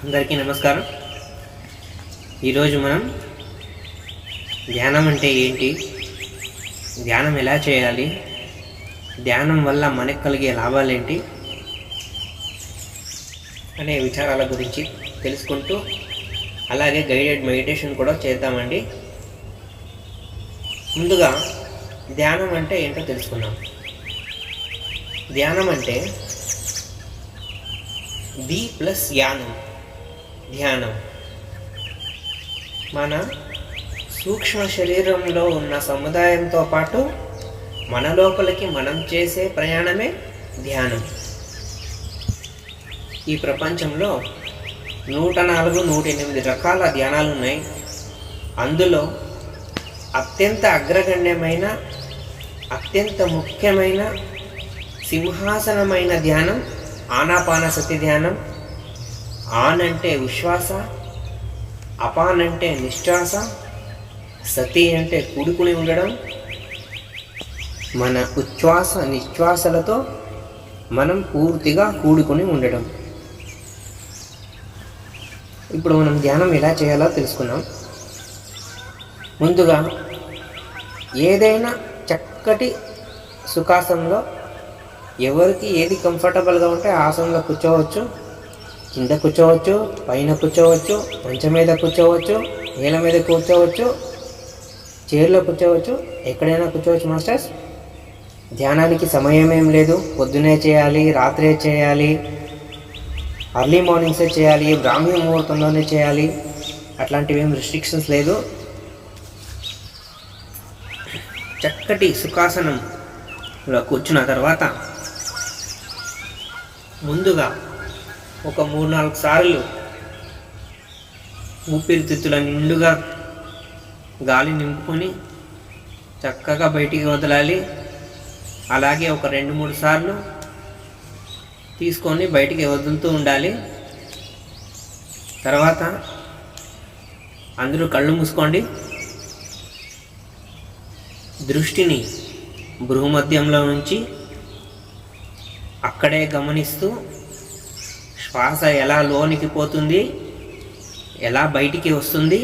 అందరికీ నమస్కారం. ఈరోజు మనం ధ్యానం అంటే ఏంటి, ధ్యానం ఎలా చేయాలి, ధ్యానం వల్ల మనకు కలిగే లాభాలేంటి అనే విచారాల గురించి తెలుసుకుంటూ అలాగే గైడెడ్ మెడిటేషన్ కూడా చేద్దామండి. ముందుగా ధ్యానం అంటే ఏంటో తెలుసుకుందాం. ధ్యానం అంటే ది ప్లస్ యానం, ధ్యానం మన సూక్ష్మ శరీరంలో ఉన్న సముదాయంతో పాటు మన లోపలికి మనం చేసే ప్రయాణమే ధ్యానం. ఈ ప్రపంచంలో 104, 108 రకాల ధ్యానాలు ఉన్నాయి. అందులో అత్యంత అగ్రగణ్యమైన, అత్యంత ముఖ్యమైన, సింహాసనమైన ధ్యానం ఆనాపానసతి ధ్యానం. ఆన్ అంటే ఉశ్వాస, అపాన్ అంటే నిశ్వాస, సతి అంటే కూడుకుని ఉండడం. మన ఉచ్ఛ్వాస నిశ్వాసలతో మనం పూర్తిగా కూడుకుని ఉండడం. ఇప్పుడు మనం ధ్యానం ఎలా చేయాలో తెలుసుకున్నాం. ముందుగా ఏదైనా చక్కటి సుఖాసనంలో ఎవరికి ఏది కంఫర్టబుల్గా ఉంటే ఆసనంలో కూర్చోవచ్చు. కింద కూర్చోవచ్చు, పైన కూర్చోవచ్చు, మంచం మీద కూర్చోవచ్చు, నేల మీద కూర్చోవచ్చు, చైర్లో కూర్చోవచ్చు, ఎక్కడైనా కూర్చోవచ్చు మాస్టర్స్. ధ్యానానికి సమయం ఏం లేదు. పొద్దునే చేయాలి, రాత్రే చేయాలి, అర్లీ మార్నింగ్సే చేయాలి, బ్రాహ్మీ ముహూర్తంలోనే చేయాలి, అట్లాంటివి ఏం రిస్ట్రిక్షన్స్ లేదు. చక్కటి సుఖాసనంలో కూర్చున్న తర్వాత ముందుగా ఒక 3-4 సార్లు ఊపిరితిత్తుల నిండుగా గాలి నింపుకొని చక్కగా బయటికి వదలాలి. అలాగే ఒక 2-3 సార్లు తీసుకొని బయటికి వదులుతూ ఉండాలి. తర్వాత అందరూ కళ్ళు మూసుకోండి. దృష్టిని భ్రూమధ్యంలో నుంచి అక్కడే గమనిస్తూ శ్వాస ఎలా లోనికి పోతుంది, ఎలా బయటికి వస్తుంది,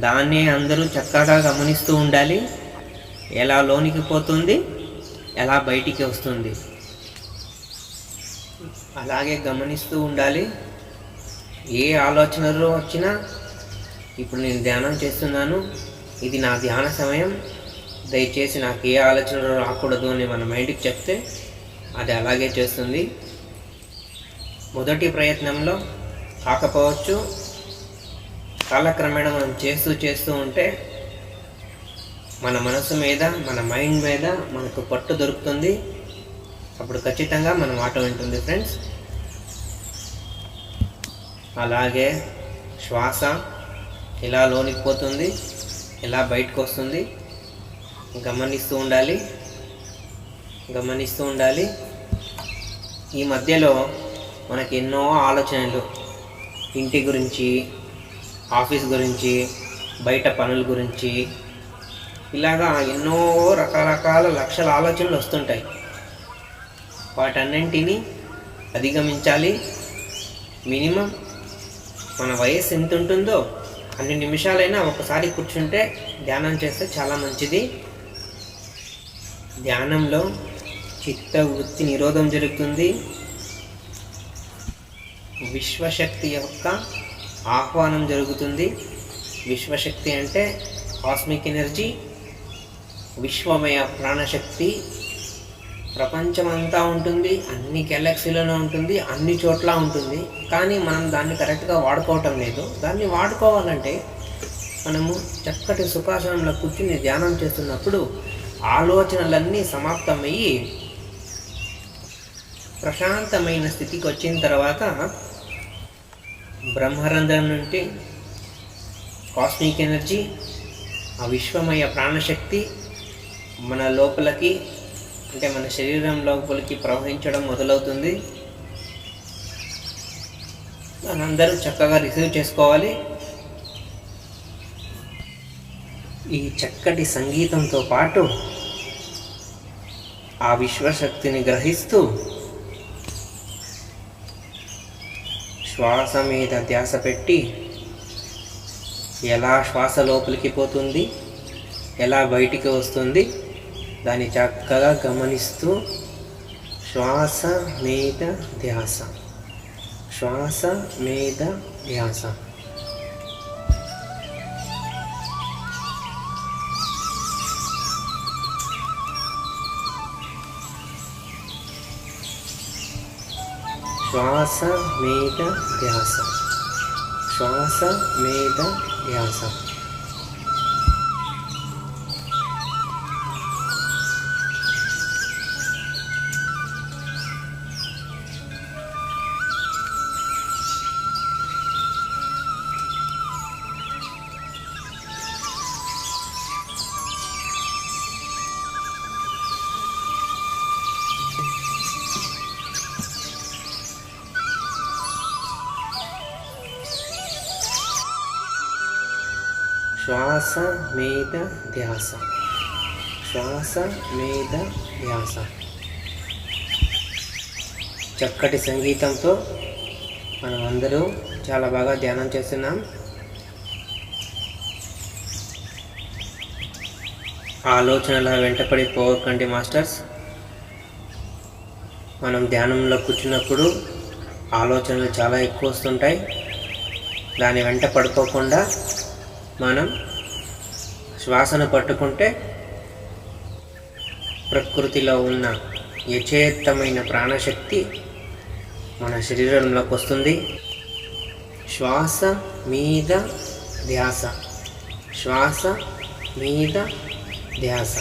దాన్నే అందరూ చక్కగా గమనిస్తూ ఉండాలి. ఎలా లోనికి పోతుంది, ఎలా బయటికి వస్తుంది, అలాగే గమనిస్తూ ఉండాలి. ఏ ఆలోచనలు వచ్చినా ఇప్పుడు నేను ధ్యానం చేస్తున్నాను, ఇది నా ధ్యాన సమయం, దయచేసి నాకు ఏ ఆలోచనలు రాకూడదు అని మన మైండ్కి చెప్తే అది అలాగే చేస్తుంది. మొదటి ప్రయత్నంలో కాకపోవచ్చు, కాలక్రమేణా మనం చేస్తూ ఉంటే మన మనసు మీద, మన మైండ్ మీద మనకు పట్టు దొరుకుతుంది. అప్పుడు ఖచ్చితంగా మన మాట వింటుంది ఫ్రెండ్స్. అలాగే శ్వాస ఇలా లోనికి పోతుంది, ఇలా బయటకు వస్తుంది, గమనిస్తూ ఉండాలి. ఈ మధ్యలో మనకి ఎన్నో ఆలోచనలు, ఇంటి గురించి, ఆఫీస్ గురించి, బయట పనుల గురించి, ఇలాగా ఎన్నో రకరకాల లక్షల ఆలోచనలు వస్తుంటాయి. వాటన్నింటినీ అధిగమించాలి. మినిమం మన వయస్సు ఎంత ఉంటుందో అన్ని నిమిషాలైనా ఒకసారి కూర్చుంటే ధ్యానం చేస్తే చాలా మంచిది. ధ్యానంలో చిత్త వృత్తి నిరోధం జరుగుతుంది. విశ్వశక్తి యొక్క ఆహ్వానం జరుగుతుంది. విశ్వశక్తి అంటే కాస్మిక్ ఎనర్జీ, విశ్వమయ ప్రాణశక్తి. ప్రపంచమంతా ఉంటుంది, అన్ని గెలాక్సీలోనే ఉంటుంది, అన్ని చోట్ల ఉంటుంది. కానీ మనం దాన్ని కరెక్ట్గా వాడుకోవటం లేదు. దాన్ని వాడుకోవాలంటే మనము చక్కటి సుఖాసనంలో కూర్చుని ధ్యానం చేస్తున్నప్పుడు ఆలోచనలన్నీ సమాప్తమయ్యి ప్రశాంతమైన స్థితికి వచ్చిన తర్వాత బ్రహ్మరంధ్రం నుండి కాస్మిక్ ఎనర్జీ, ఆ విశ్వమయ ప్రాణశక్తి మన లోపలికి, అంటే మన శరీరం లోపలికి ప్రవహించడం మొదలవుతుంది. మనందరూ చక్కగా రిసీవ్ చేసుకోవాలి. ఈ చక్కటి సంగీతంతో పాటు ఆ విశ్వశక్తిని గ్రహిస్తూ శ్వాస మీద ధ్యాస పెట్టి ఎలా శ్వాస లోపలికి పోతుంది, ఎలా బయటికి వస్తుంది దాన్ని చక్కగా గమనిస్తూ శ్వాస మీద ధ్యాస, శ్వాస మీద ధ్యాస. శ్వాస మీద ధ్యాస, శ్వాస మీద ధ్యాస. శ్వాస మీద ధ్యాస, శ్వాస మీద ధ్యాస. చక్కటి సంగీతంతో మనం అందరూ చాలా బాగా ధ్యానం చేస్తున్నాం. ఆలోచనల వెంటపడి పోకండి మాస్టర్స్. మనం ధ్యానంలో కూర్చున్నప్పుడు ఆలోచనలు చాలా ఎక్కువ వస్తుంటాయి. దాని వెంట పడుకోకుండా మనం శ్వాసను పట్టుకుంటే ప్రకృతిలో ఉన్న యథేత్తమైన ప్రాణశక్తి మన శరీరంలోకి వస్తుంది. శ్వాస మీద ధ్యాస, శ్వాస మీద ధ్యాస.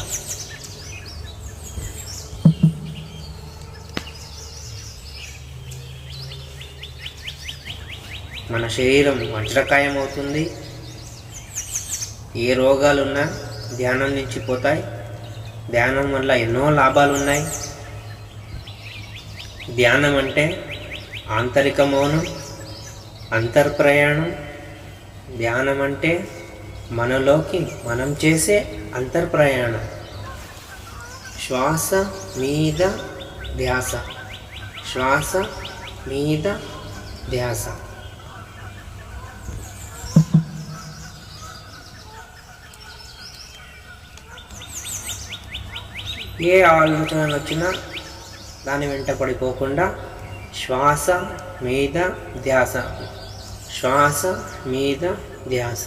మన శరీరం వజ్రకాయం అవుతుంది. ఏ రోగాలున్నా ధ్యానం నుంచి పోతాయి. ధ్యానం వల్ల ఎన్నో లాభాలు ఉన్నాయి. ధ్యానం అంటే ఆంతరిక మౌనం, అంతర్ప్రయాణం. ధ్యానం అంటే మనలోకి మనం చేసే అంతర్ప్రయాణం. శ్వాస మీద ధ్యాస, శ్వాస మీద ధ్యాస. ఏ ఆలోచనలు వచ్చినా దాని వెంట పడిపోకుండా శ్వాస మీద ధ్యాస, శ్వాస మీద ధ్యాస.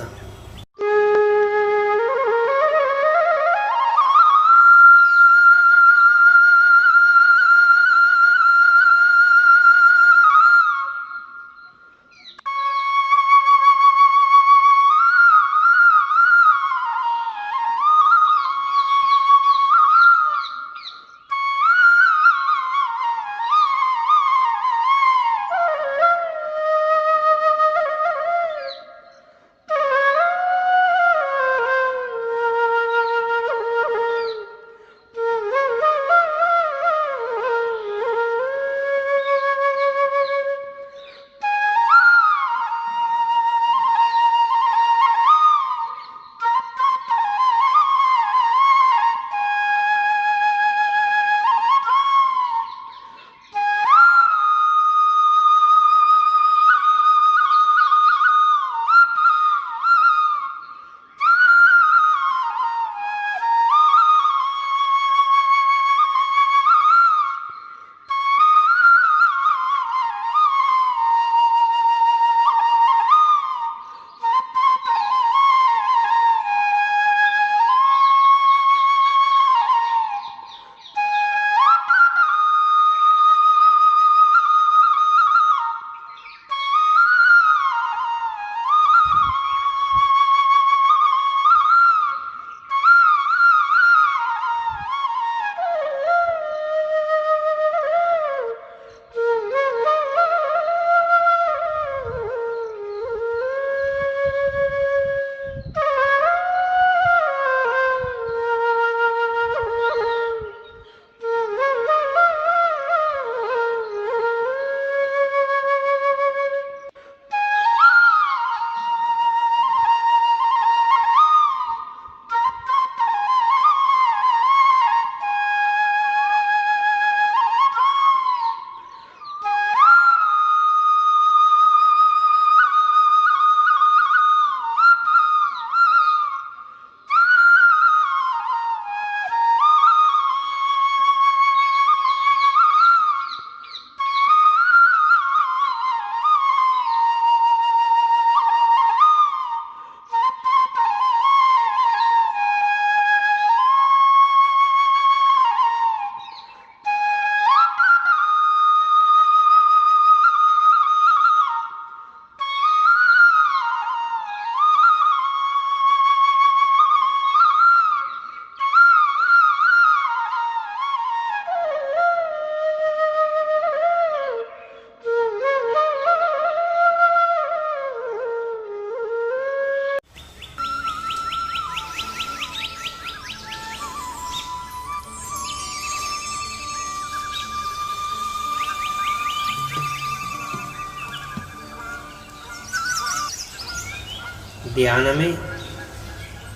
ధ్యానమే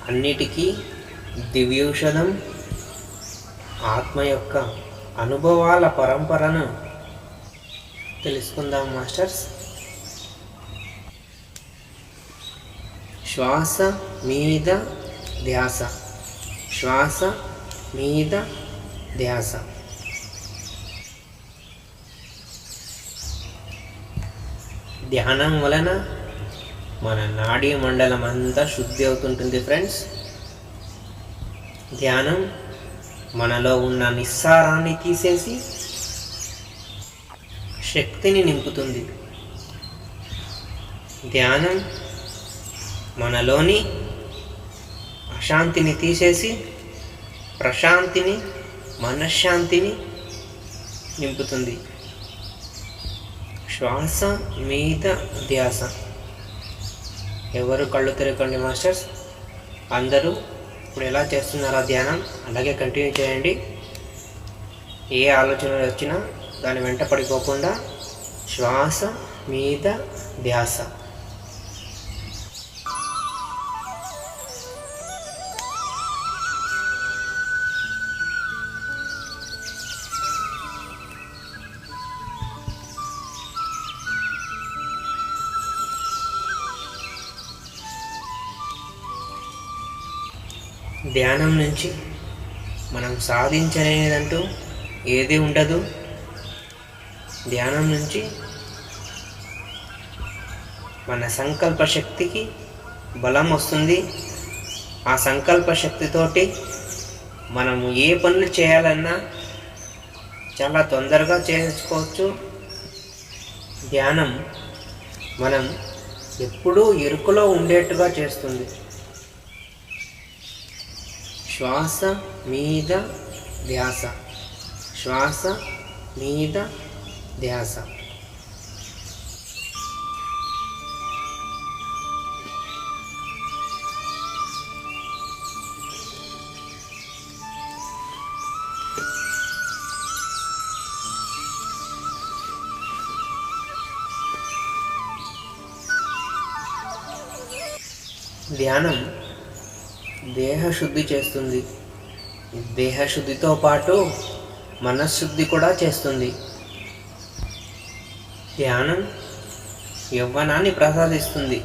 అన్నిటికీ దివ్యౌషధం. ఆత్మ యొక్క అనుభవాల పరంపరను తెలుసుకుందాం మాస్టర్స్. శ్వాస మీద ధ్యాస, శ్వాస మీద ధ్యాస. ధ్యానం వలన మన నాడీ మండలం అంతా శుద్ధి అవుతుంటుంది ఫ్రెండ్స్. ధ్యానం మనలో ఉన్న నిస్సారాన్ని తీసేసి శక్తిని నింపుతుంది. ధ్యానం మనలోని అశాంతిని తీసేసి ప్రశాంతిని, మనశ్శాంతిని నింపుతుంది. శ్వాస మీద ధ్యాస. ఎవరు కళ్ళు తెరకండి మాస్టర్స్. అందరూ ఇప్పుడు ఎలా చేస్తున్నారో ధ్యానం అలాగే కంటిన్యూ చేయండి. ఏ ఆలోచనలు వచ్చినా దాని వెంట పడిపోకుండా శ్వాస మీద ధ్యాస. ధ్యానం నుంచి మనం సాధించలేదంటూ ఏది ఉండదు. ధ్యానం నుంచి మన సంకల్ప శక్తికి బలం వస్తుంది. ఆ సంకల్ప శక్తితోటి మనము ఏ పనులు చేయాలన్నా చాలా తొందరగా చేసుకోవచ్చు. ధ్యానం మనం ఎప్పుడూ ఎరుకలో ఉండేట్టుగా చేస్తుంది. శ్వాస మీద ధ్యాస, శ్వాస మీద ధ్యాస. ధ్యానం దేహశుద్ధి చేస్తుంది. దేహశుద్ధితో పాటు మనశ్శుద్ధి కూడా చేస్తుంది. ధ్యానం యవ్వనాన్ని ప్రసాదిస్తుంది.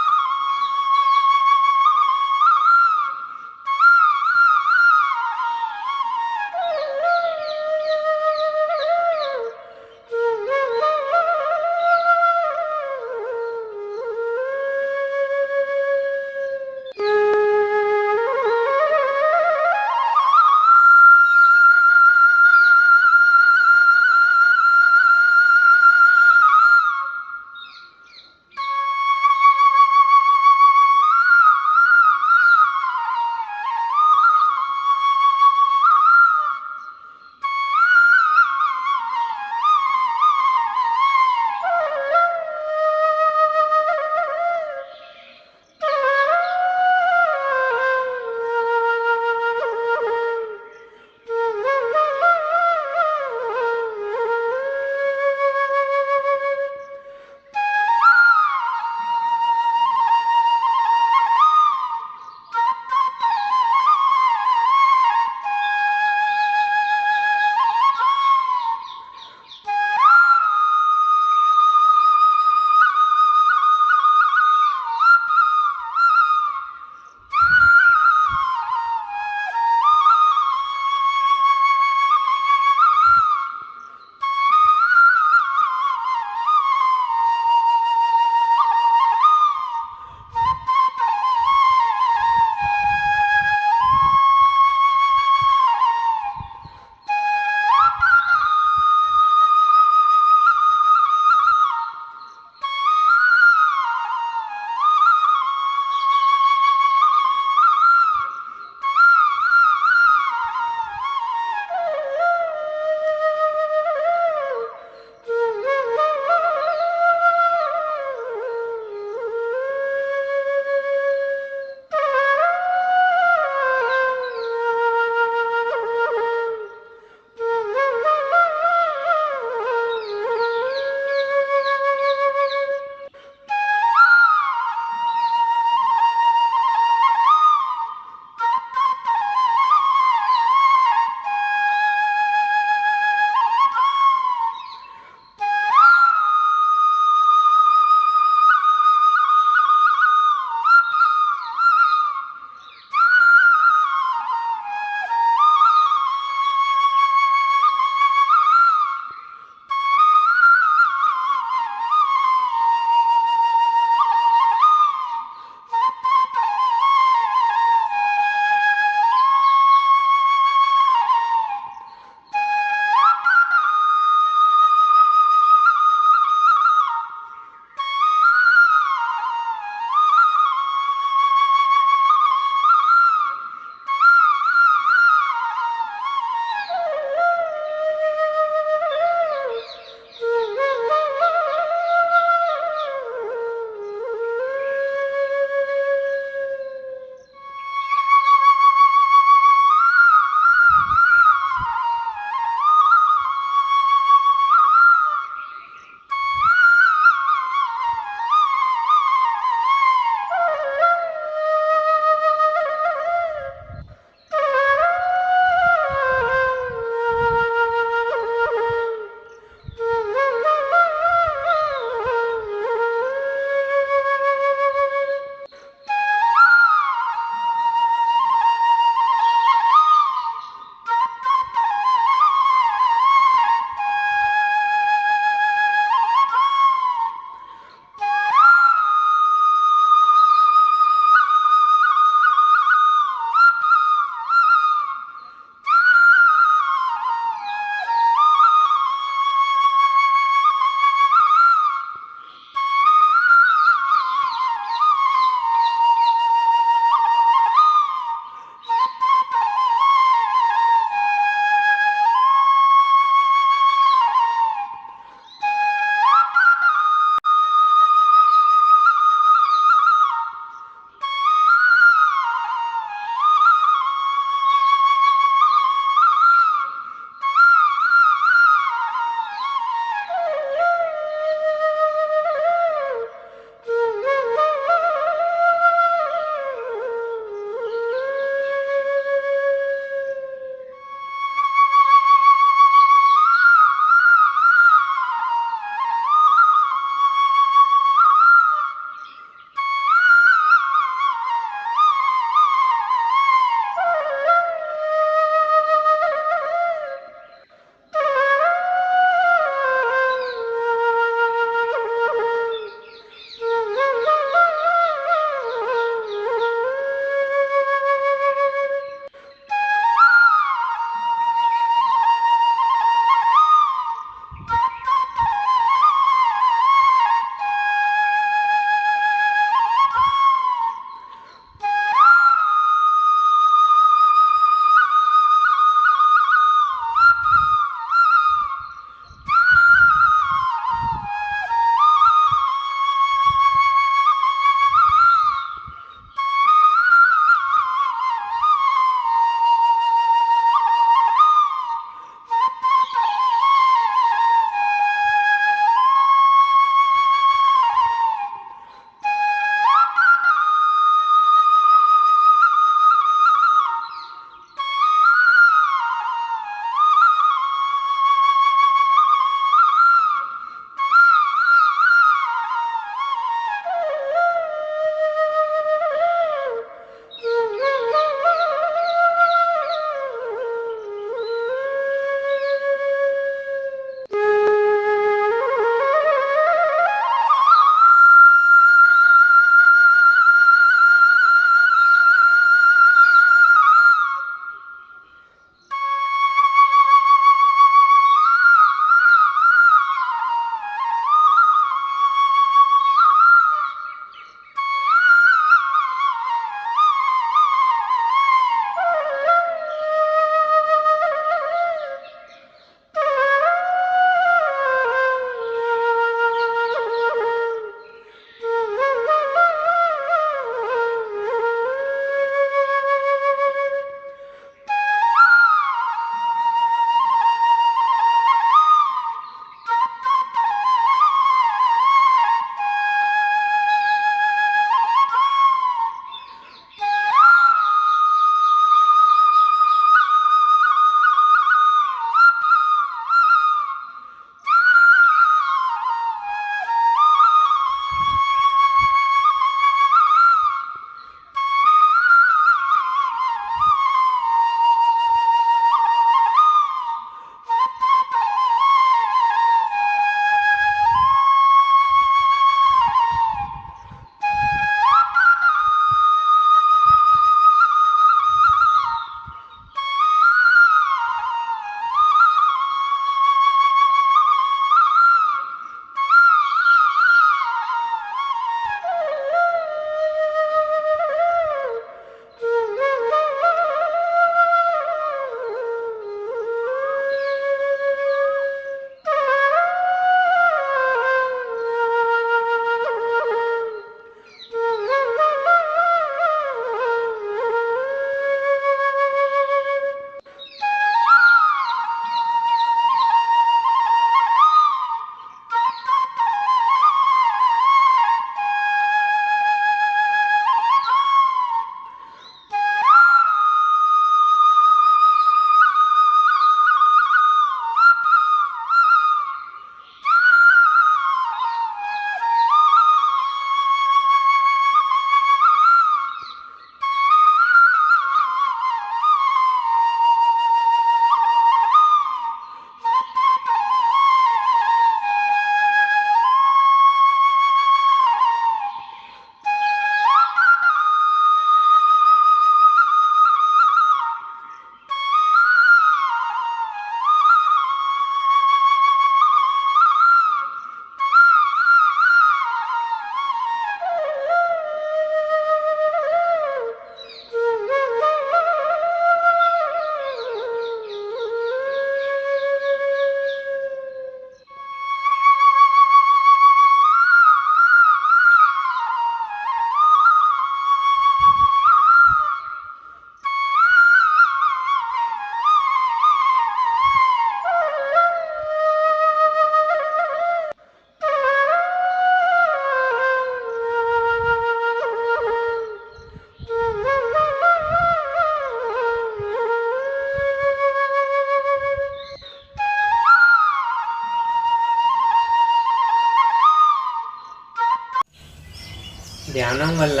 ధ్యానం వల్ల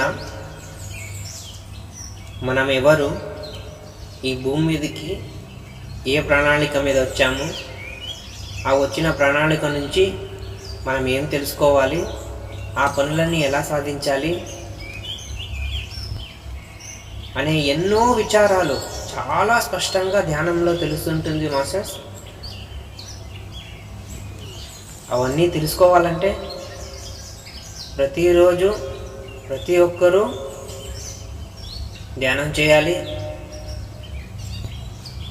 మనం ఎవరు, ఈ భూమి మీదకి ఏ ప్రణాళిక మీద వచ్చాము, ఆ వచ్చిన ప్రణాళిక నుంచి మనం ఏం తెలుసుకోవాలి, ఆ పనులన్నీ ఎలా సాధించాలి అనే ఎన్నో విచారాలు చాలా స్పష్టంగా ధ్యానంలో తెలుస్తుంటుంది మాస్టర్స్. అవన్నీ తెలుసుకోవాలంటే ప్రతిరోజు ప్రతి ఒక్కరూ ధ్యానం చేయాలి.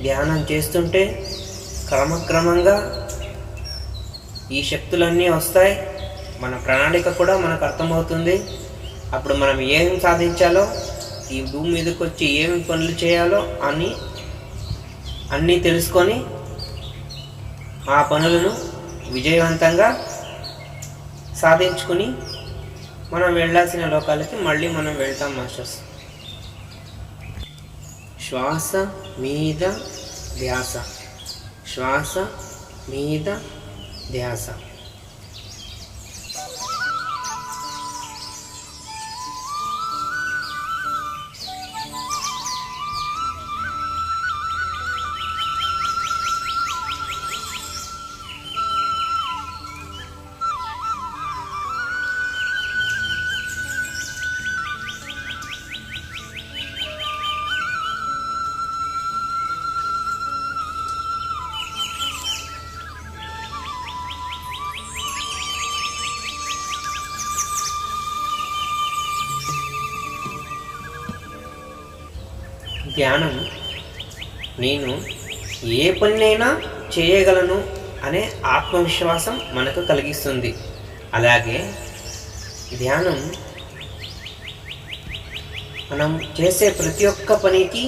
ధ్యానం చేస్తుంటే క్రమక్రమంగా ఈ శక్తులన్నీ వస్తాయి. మన ప్రణాళిక కూడా మనకు అర్థమవుతుంది. అప్పుడు మనం ఏం సాధించాలో, ఈ భూమి మీదకి వచ్చి ఏమి పనులు చేయాలో అన్నీ తెలుసుకొని ఆ పనులను విజయవంతంగా సాధించుకుని మనం వెళ్ళాల్సిన లోకాలకి మళ్ళీ మనం వెళ్తాం మాస్టర్స్. శ్వాస మీద ధ్యాస, శ్వాస మీద ధ్యాస. ధ్యానం నేను ఏ పనినైనా చేయగలను అనే ఆత్మవిశ్వాసం మనకు కలిగిస్తుంది. అలాగే ధ్యానం మనం చేసే ప్రతి ఒక్క పనికి,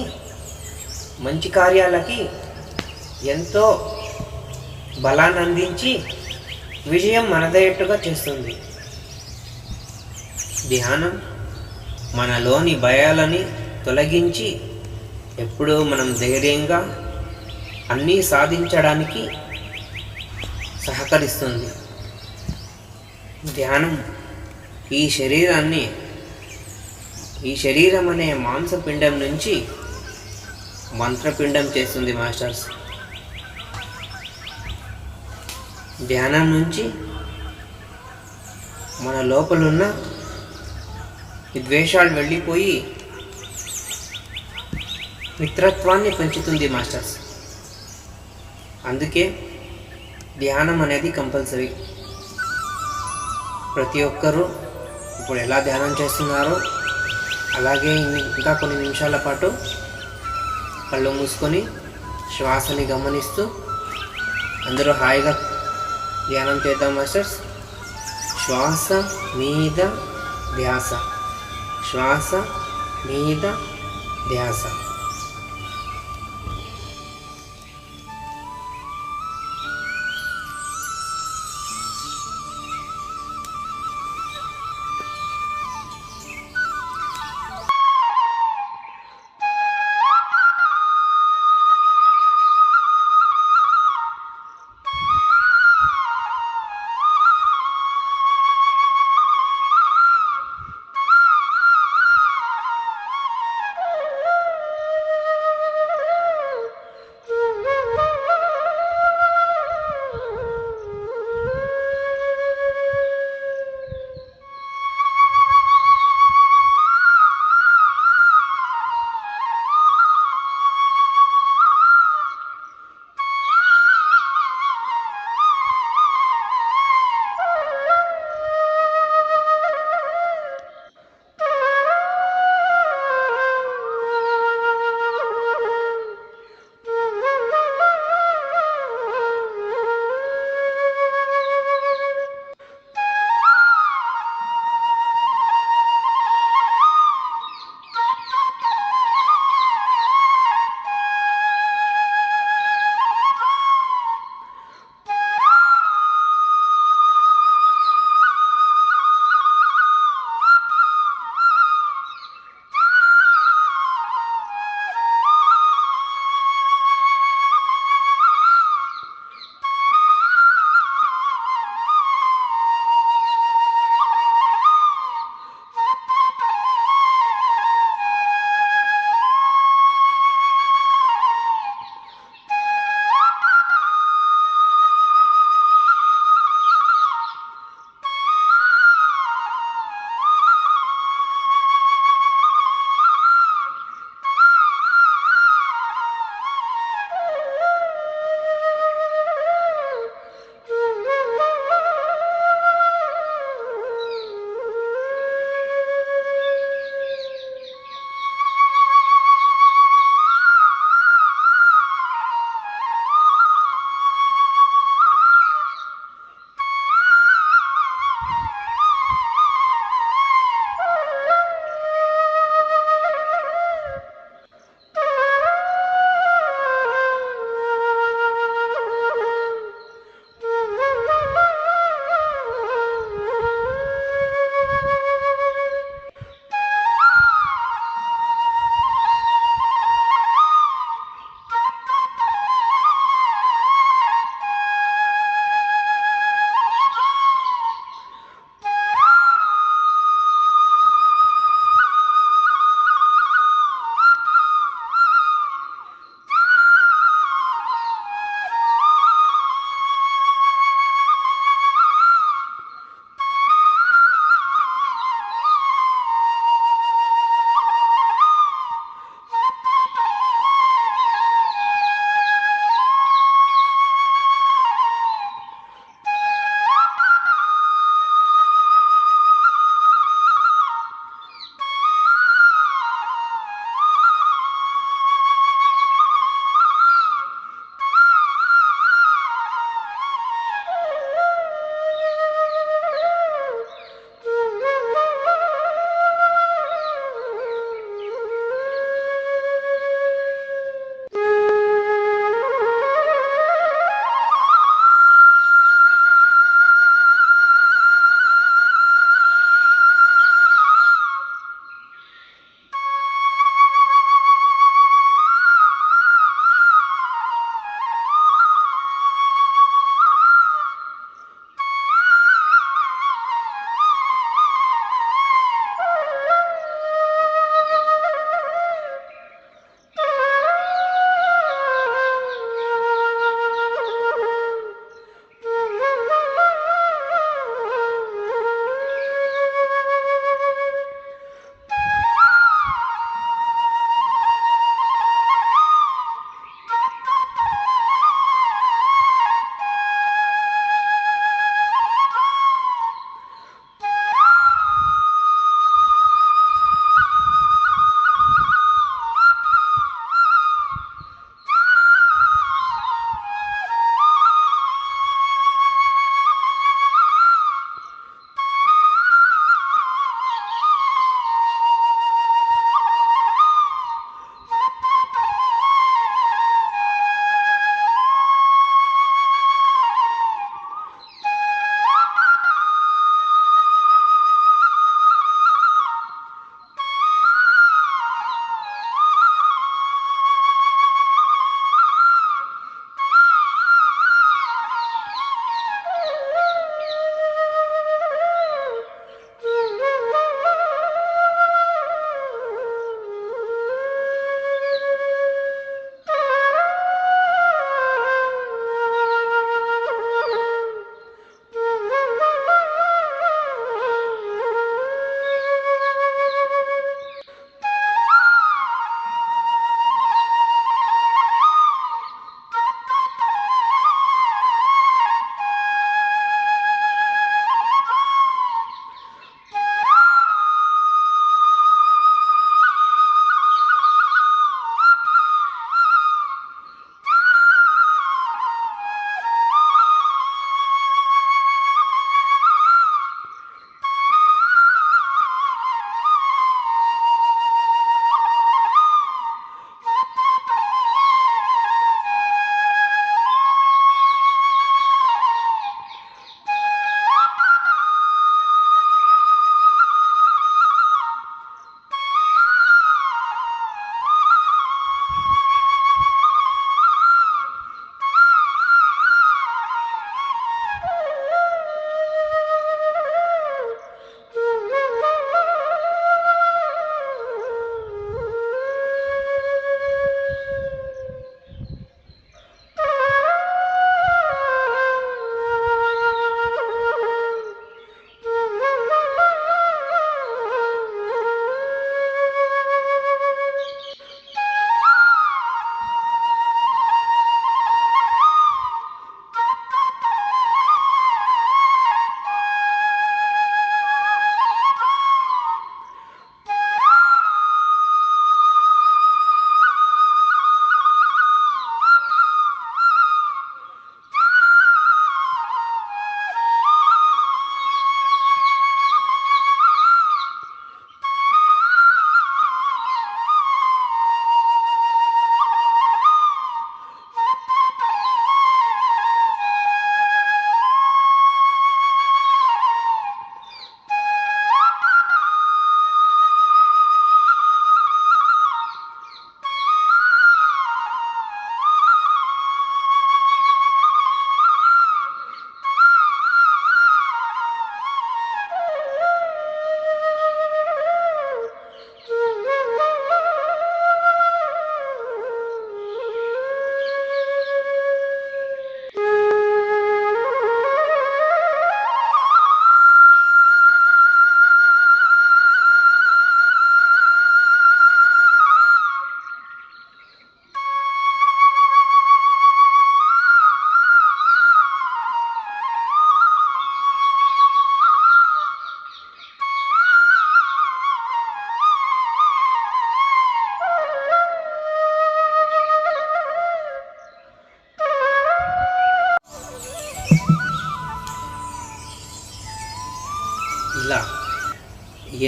మంచి కార్యాలకి ఎంతో బలాన్ని అందించి విజయం మనదయ్యేట్టుగా చేస్తుంది. ధ్యానం మనలోని భయాలని తొలగించి ఎప్పుడూ మనం ధైర్యంగా అన్నీ సాధించడానికి సహకరిస్తుంది. ధ్యానం ఈ శరీరం అనే మాంసపిండం నుంచి మంత్రపిండం చేస్తుంది మాస్టర్స్. ధ్యానం నుంచి మన లోపలున్న ఈ ద్వేషాలు వెళ్ళిపోయి మిత్రత్వాన్ని పెంచుతుంది మాస్టర్స్. అందుకే ధ్యానం అనేది కంపల్సరీ. ప్రతి ఒక్కరూ ఇప్పుడు ఎలా ధ్యానం చేస్తున్నారో అలాగే ఇంకా కొన్ని నిమిషాల పాటు కళ్ళు మూసుకొని శ్వాసని గమనిస్తూ అందరూ హాయిగా ధ్యానం చేద్దాం మాస్టర్స్. శ్వాస మీద ధ్యాస, శ్వాస మీద ధ్యాస.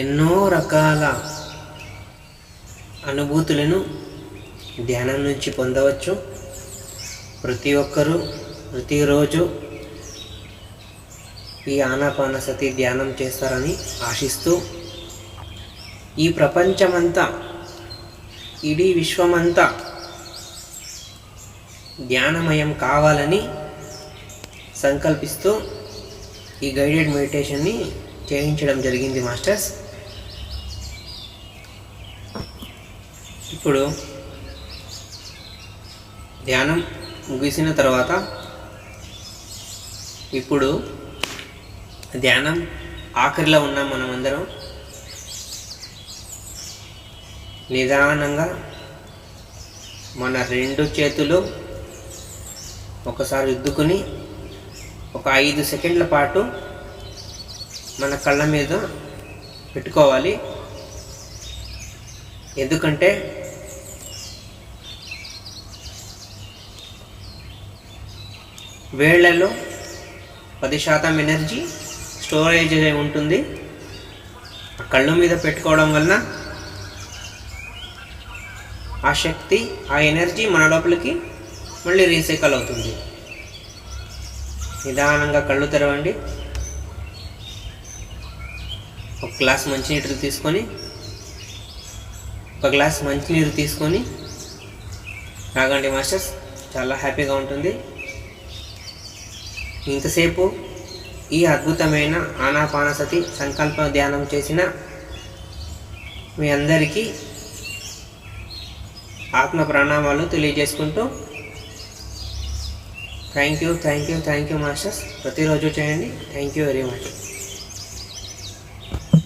ఎన్నో రకాల అనుభూతులను ధ్యానం నుంచి పొందవచ్చు. ప్రతి ఒక్కరూ ప్రతిరోజు ఈ ఆనాపానసతి ధ్యానం చేస్తారని ఆశిస్తూ, ఈ ప్రపంచమంతా, ఇడీ విశ్వమంతా ధ్యానమయం కావాలని సంకల్పిస్తూ ఈ గైడెడ్ మెడిటేషన్ని చేయించడం జరిగింది మాస్టర్స్. ఇప్పుడు ధ్యానం ముగిసిన తర్వాత ఇప్పుడు ధ్యానం ఆఖరిలో ఉన్నాం మనమందరం. నిదానంగా మన 2 చేతులు ఒకసారి రుద్దుకుని ఒక 5 సెకండ్ల పాటు మన కళ్ళ మీద పెట్టుకోవాలి. ఎందుకంటే వేళ్లలో 10% ఎనర్జీ స్టోరేజ్ ఉంటుంది. కళ్ళు మీద పెట్టుకోవడం వలన ఆ శక్తి, ఆ ఎనర్జీ మన లోపలికి మళ్ళీ రీసైకిల్ అవుతుంది. నిదానంగా కళ్ళు తెరవండి. ఒక గ్లాస్ మంచినీరు తీసుకొని తాగండి మాస్టర్స్. చాలా హ్యాపీగా ఉంటుంది. ఇంతసేపు ఈ అద్భుతమైన ఆనాపానసతి సంకల్ప ధ్యానం చేసిన మీ అందరికీ ఆత్మ ప్రణామాలు తెలియజేసుకుంటూ థ్యాంక్ యూ మాస్టర్స్. ప్రతిరోజు చేయండి. Thank you very much.